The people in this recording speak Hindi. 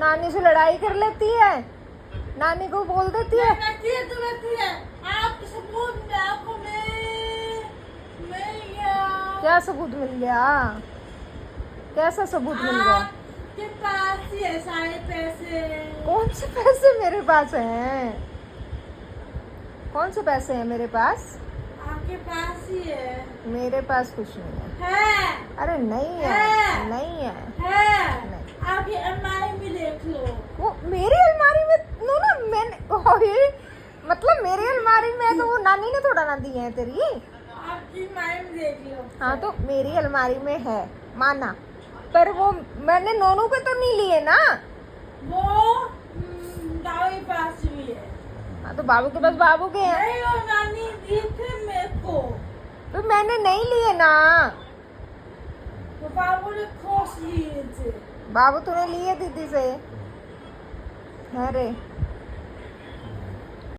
नानी से लड़ाई कर लेती है, नानी को बोल देती है। आपके सबूत में आपको मिल गया। क्या सबूत मिल गया? कैसा सबूत मिल गया? आपके पास ही है सारे पैसे। कौन से पैसे मेरे पास हैं? कौन से पैसे हैं मेरे पास? आपके पास ही है। मेरे पास कुछ नहीं है। अरे नहीं है, है। नहीं है। नहीं। आपकी अलमारी में देख लो। वो मेरी अलमारी में नो ना, मैंने मतलब मेरी अलमारी में तो वो नानी ने थोड़ा ना दी है तेरी। आपकी अलमारी में देख लो। हाँ तो मेरी अलमारी में है माना, पर वो मैंने नोनू पे तो नहीं लिए ना। वो बाबू के पास भी है। हाँ तो बाबू के पास बाबू के हैं। नहीं, वो नानी दी थे मेरे को। तो मैंने नहीं लिए ना। वो बाबू ने खोस लिए थे। बाबू तूने लिए दीदी से? अरे